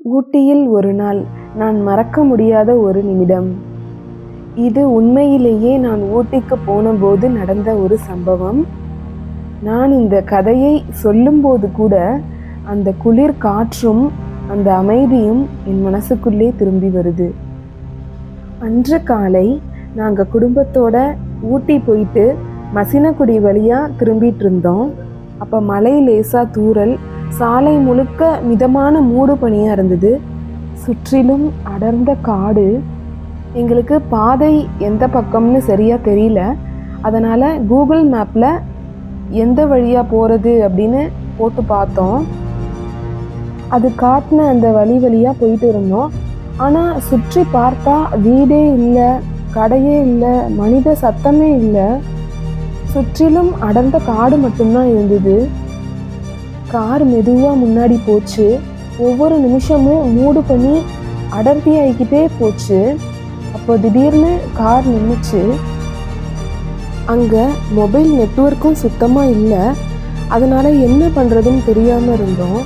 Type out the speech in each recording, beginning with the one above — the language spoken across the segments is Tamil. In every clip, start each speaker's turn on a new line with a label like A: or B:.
A: ஊட்டியில் ஒரு நாள் நான் மறக்க முடியாத ஒரு நிமிடம். இது உண்மையிலேயே நான் ஊட்டிக்கு போனபோது நடந்த ஒரு சம்பவம். நான் இந்த கதையை சொல்லும்போது கூட அந்த குளிர் காற்றும் அந்த அமைதியும் என் மனசுக்குள்ளே திரும்பி வருது. அன்று காலை நாங்கள் குடும்பத்தோட ஊட்டி போயிட்டு மசினகுடி வழியாக திரும்பிட்டு இருந்தோம். அப்போ மழை லேசாக தூறல், சாலை முழுக்க மிதமான மூடு பனியாக இருந்தது. சுற்றிலும் அடர்ந்த காடு. எங்களுக்கு பாதை எந்த பக்கம்னு சரியாக தெரியல. அதனால் கூகுள் மேப்பில் எந்த வழியாக போகிறது அப்படின்னு போட்டு பார்த்தோம். அது காட்டின அந்த வழியாக போயிட்டு இருந்தோம். ஆனால் சுற்றி பார்த்தா வீடே இல்லை, கடையே இல்லை, மனித சத்தமே இல்லை. சுற்றிலும் அடர்ந்த காடு மட்டும்தான் இருந்தது. கார் மெதுவாக முன்னாடி போச்சு. ஒவ்வொரு நிமிஷமும் மூடு பண்ணி அடர்த்தி ஆகிக்கிட்டே போச்சு. அப்போ திடீர்னு கார் நின்றுச்சு. அங்கே மொபைல் நெட்வொர்க்கும் சுத்தமாக இல்லை. அதனால் என்ன பண்ணுறதுன்னு தெரியாமல் இருந்தோம்.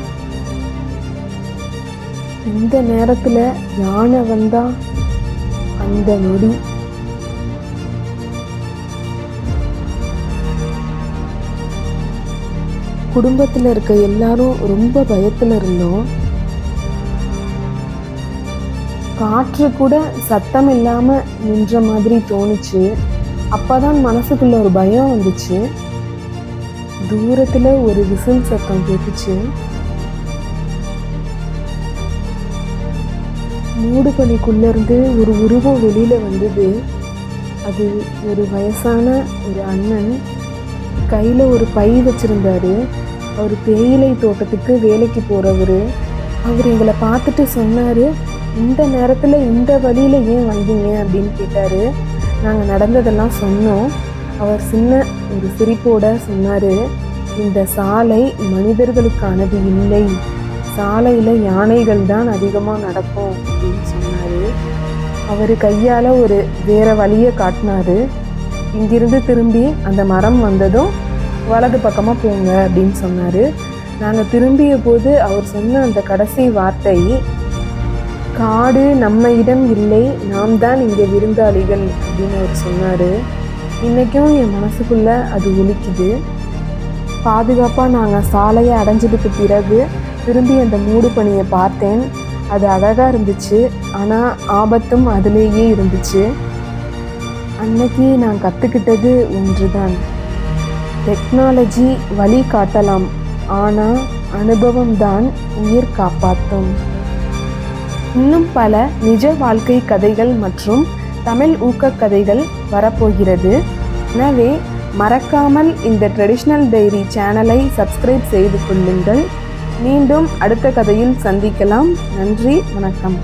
A: இந்த நேரத்தில் யானை வந்தா அந்த நொடி குடும்பத்தில் இருக்க எல்லாரும் ரொம்ப பயத்தில் இருந்தோம். காற்று கூட சத்தம் இல்லாமல் நின்ற மாதிரி தோணுச்சு. அப்போதான் மனசுக்குள்ள ஒரு பயம் வந்துச்சு. தூரத்தில் ஒரு விசில் சத்தம் கேட்டுச்சு. மூடு பனிக்குள்ளேருந்து ஒரு உருவம் வெளியில் வந்தது. அது ஒரு வயசான ஒரு அண்ணன். கையில் ஒரு பை வச்சுருந்தாரு. அவர் தேயிலை தோட்டத்துக்கு வேலைக்கு போகிறவர். அவர் எங்களை பார்த்துட்டு சொன்னார், இந்த நேரத்தில் இந்த வழியில் ஏன் வந்தீங்க அப்படின்னு கேட்டார். நாங்கள் நடந்ததெல்லாம் சொன்னோம். அவர் சின்ன ஒரு சிரிப்போட சொன்னார், இந்த சாலை மனிதர்களுக்கானது இல்லை, சாலையில் யானைகள் தான் அதிகமாக நடக்கும் அப்படின்னு சொன்னார். அவர் கையால் ஒரு வேறு வழியை காட்டினார். இங்கிருந்து திரும்பி அந்த மரம் வந்ததும் வலது பக்கமாக போங்க அப்படின்னு சொன்னார். நாங்கள் திரும்பிய போது அவர் சொன்ன அந்த கடைசி வார்த்தை, காடு நம்ம இடம் இல்லை, நாம் தான் இங்கே விருந்தாளிகள் அப்படின்னு அவர் சொன்னார். இன்றைக்கும் என் மனசுக்குள்ளே அது ஒலிக்குது. பாதுகாப்பாக நாங்கள் சாலையை அடைஞ்சதுக்கு பிறகு திரும்பி அந்த மூடு பனியை பார்த்தேன். அது அழகாக இருந்துச்சு. ஆனால் ஆபத்தும் அதிலேயே இருந்துச்சு. அன்னைக்கு நான் கற்றுக்கிட்டது ஒன்று தான், டெக்னாலஜி வழி காட்டலாம், ஆனால் அனுபவம்தான் உயிர் காப்பாற்றும். இன்னும் பல நிஜ வாழ்க்கை கதைகள் மற்றும் தமிழ் ஊக்கக் கதைகள் வரப்போகிறது. எனவே மறக்காமல் இந்த ட்ரெடிஷ்னல் டைரி சேனலை சப்ஸ்கிரைப் செய்து கொள்ளுங்கள். மீண்டும் அடுத்த கதையில் சந்திக்கலாம். நன்றி, வணக்கம்.